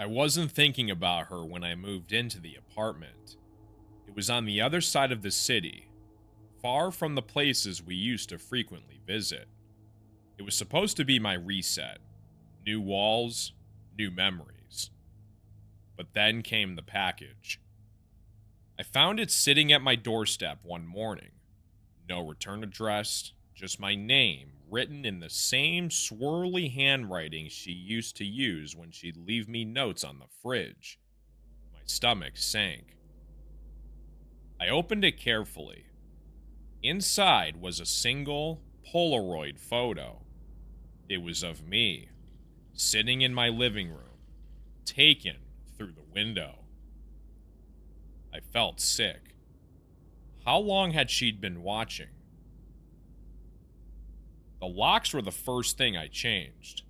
I wasn't thinking about her when I moved into the apartment. It was on the other side of the city, far from the places we used to frequently visit. It was supposed to be my reset. New walls, new memories. But then came the package. I found it sitting at my doorstep one morning. No return address, just my name written in the same swirly handwriting she used to use when she'd leave me notes on the fridge. My stomach sank. I opened it carefully. Inside was a single Polaroid photo. It was of me, sitting in my living room, taken through the window. I felt sick. How long had she been watching? The locks were the first thing I changed.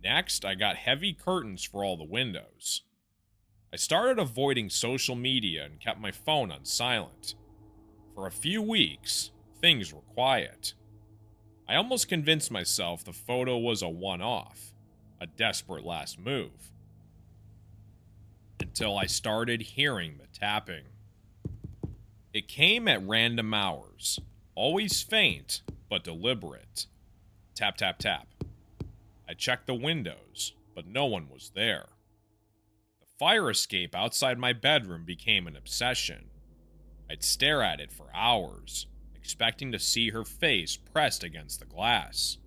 Next, I got heavy curtains for all the windows. I started avoiding social media and kept my phone on silent. For a few weeks, things were quiet. I almost convinced myself the photo was a one-off, a desperate last move. Until I started hearing the tapping. It came at random hours, always faint but deliberate. Tap, tap, tap. I checked the windows, but no one was there. The fire escape outside my bedroom became an obsession. I'd stare at it for hours, expecting to see her face pressed against the glass.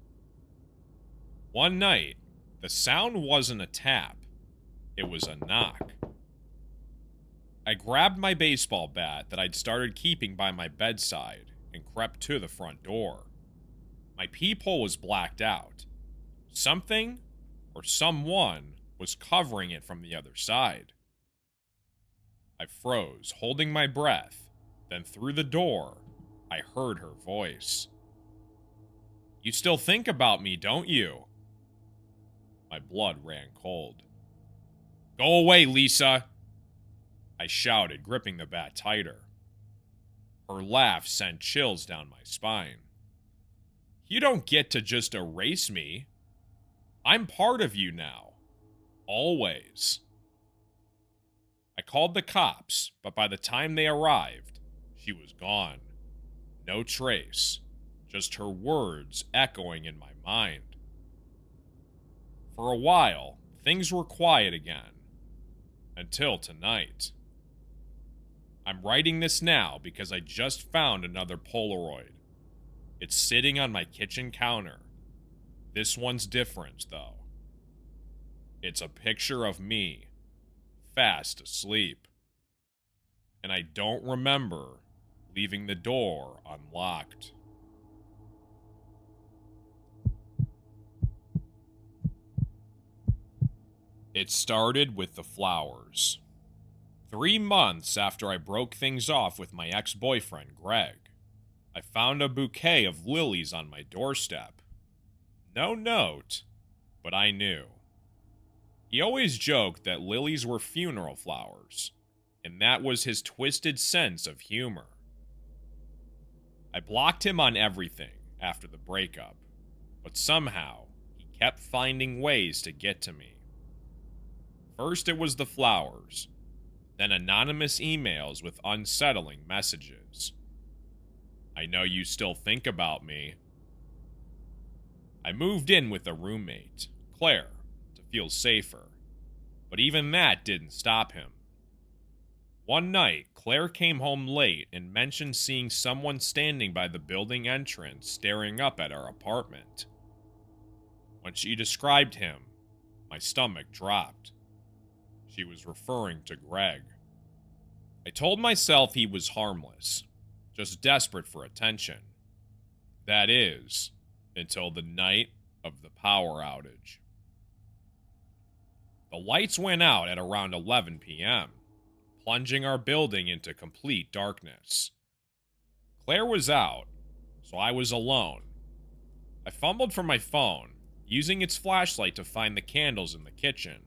One night, the sound wasn't a tap, it was a knock. I grabbed my baseball bat that I'd started keeping by my bedside and crept to the front door. My peephole was blacked out. Something, or someone, was covering it from the other side. I froze, holding my breath. Then through the door, I heard her voice. "You still think about me, don't you?" My blood ran cold. "Go away, Lisa!" I shouted, gripping the bat tighter. Her laugh sent chills down my spine. "You don't get to just erase me. I'm part of you now. Always." I called the cops, but by the time they arrived, she was gone. No trace, just her words echoing in my mind. For a while, things were quiet again. Until tonight. I'm writing this now because I just found another Polaroid. It's sitting on my kitchen counter. This one's different, though. It's a picture of me, fast asleep. And I don't remember leaving the door unlocked. It started with the flowers. 3 months after I broke things off with my ex-boyfriend, Greg, I found a bouquet of lilies on my doorstep. No note, but I knew. He always joked that lilies were funeral flowers, and that was his twisted sense of humor. I blocked him on everything after the breakup, but somehow he kept finding ways to get to me. First it was the flowers, then anonymous emails with unsettling messages. "I know you still think about me." I moved in with a roommate, Claire, to feel safer, but even that didn't stop him. One night, Claire came home late and mentioned seeing someone standing by the building entrance staring up at our apartment. When she described him, my stomach dropped. She was referring to Greg. I told myself he was harmless, just desperate for attention. That is, until the night of the power outage. The lights went out at around 11 p.m., plunging our building into complete darkness. Claire was out, so I was alone. I fumbled for my phone, using its flashlight to find the candles in the kitchen.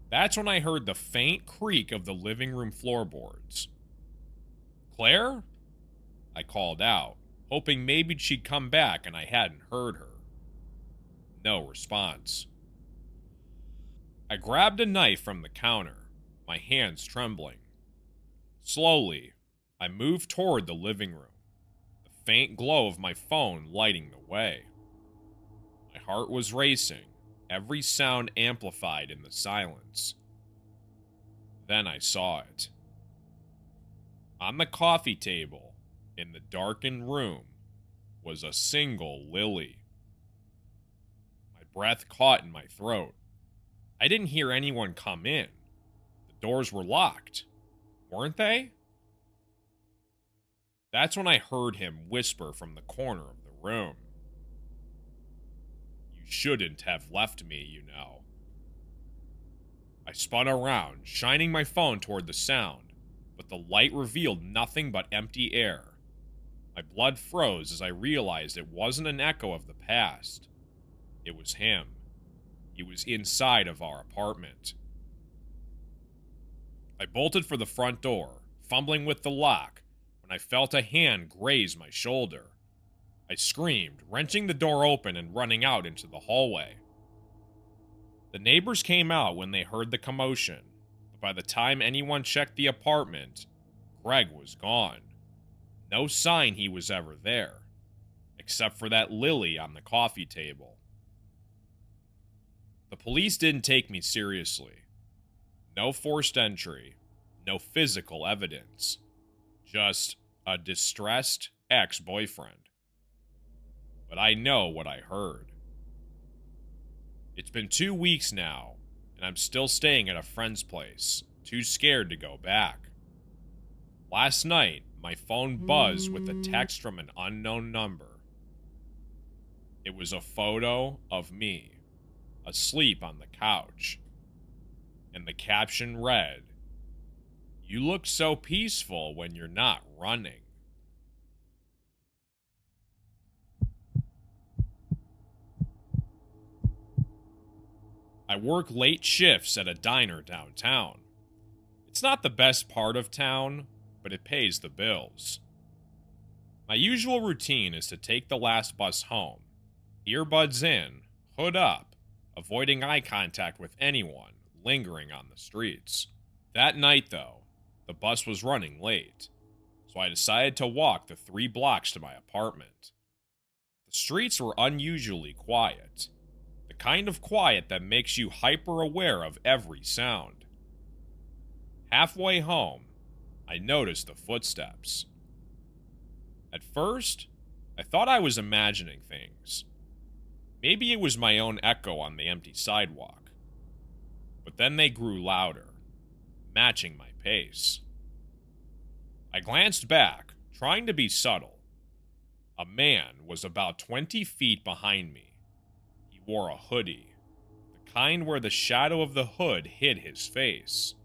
That's when I heard the faint creak of the living room floorboards. "Claire?" I called out, hoping maybe she'd come back and I hadn't heard her. No response. I grabbed a knife from the counter, my hands trembling. Slowly, I moved toward the living room, the faint glow of my phone lighting the way. My heart was racing, every sound amplified in the silence. Then I saw it. On the coffee table, in the darkened room, was a single lily. My breath caught in my throat. I didn't hear anyone come in. The doors were locked, weren't they? That's when I heard him whisper from the corner of the room. "You shouldn't have left me, you know." I spun around, shining my phone toward the sound, but the light revealed nothing but empty air. My blood froze as I realized it wasn't an echo of the past. It was him. He was inside of our apartment. I bolted for the front door, fumbling with the lock, when I felt a hand graze my shoulder. I screamed, wrenching the door open and running out into the hallway. The neighbors came out when they heard the commotion, but by the time anyone checked the apartment, Greg was gone. No sign he was ever there, except for that lily on the coffee table. The police didn't take me seriously. No forced entry, no physical evidence. Just a distressed ex-boyfriend. But I know what I heard. It's been 2 weeks now, and I'm still staying at a friend's place, too scared to go back. Last night, my phone buzzed with a text from an unknown number. It was a photo of me, asleep on the couch. And the caption read, "You look so peaceful when you're not running." I work late shifts at a diner downtown. It's not the best part of town, but it pays the bills. My usual routine is to take the last bus home, earbuds in, hood up, avoiding eye contact with anyone lingering on the streets. That night, though, the bus was running late, so I decided to walk the 3 blocks to my apartment. The streets were unusually quiet, the kind of quiet that makes you hyper-aware of every sound. Halfway home, I noticed the footsteps. At first, I thought I was imagining things. Maybe it was my own echo on the empty sidewalk. But then they grew louder, matching my pace. I glanced back, trying to be subtle. A man was about 20 feet behind me. He wore a hoodie, the kind where the shadow of the hood hid his face.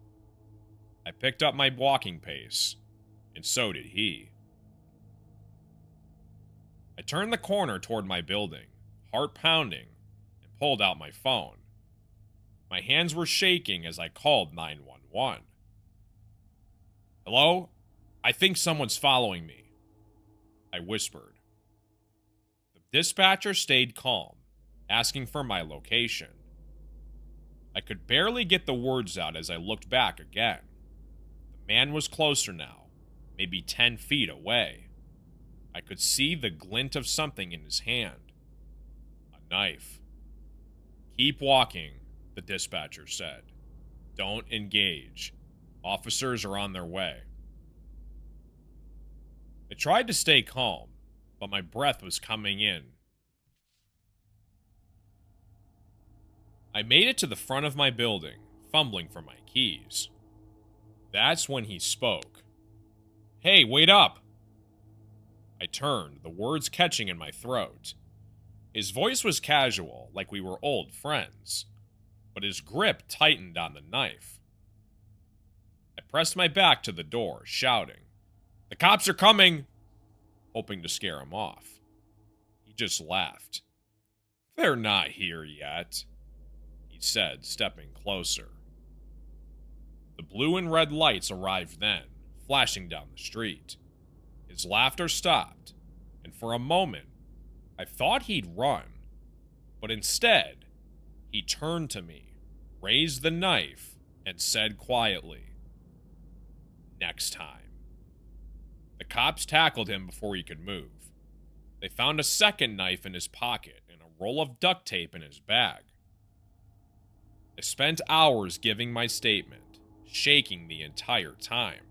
I picked up my walking pace, and so did he. I turned the corner toward my building, heart pounding, and pulled out my phone. My hands were shaking as I called 911. "Hello? I think someone's following me," I whispered. The dispatcher stayed calm, asking for my location. I could barely get the words out as I looked back again. The man was closer now, maybe 10 feet away. I could see the glint of something in his hand. A knife. "Keep walking," the dispatcher said. "Don't engage. Officers are on their way." I tried to stay calm, but my breath was coming in. I made it to the front of my building, fumbling for my keys. That's when he spoke. "Hey, wait up!" I turned, the words catching in my throat. His voice was casual, like we were old friends, but his grip tightened on the knife. I pressed my back to the door, shouting, "The cops are coming!" hoping to scare him off. He just laughed. "They're not here yet," he said, stepping closer. The blue and red lights arrived then, flashing down the street. His laughter stopped, and for a moment, I thought he'd run, but instead, he turned to me, raised the knife and said quietly, "Next time." The cops tackled him before he could move. They found a second knife in his pocket and a roll of duct tape in his bag. I spent hours giving my statement, shaking the entire time.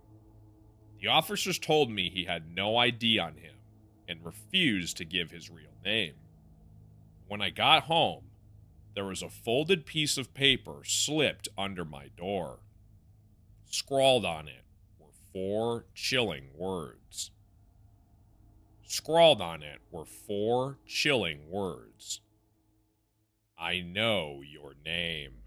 The officers told me he had no ID on him and refused to give his real name. When I got home, there was a folded piece of paper slipped under my door. Scrawled on it were 4 chilling words. Scrawled on it were 4 chilling words. I know your name.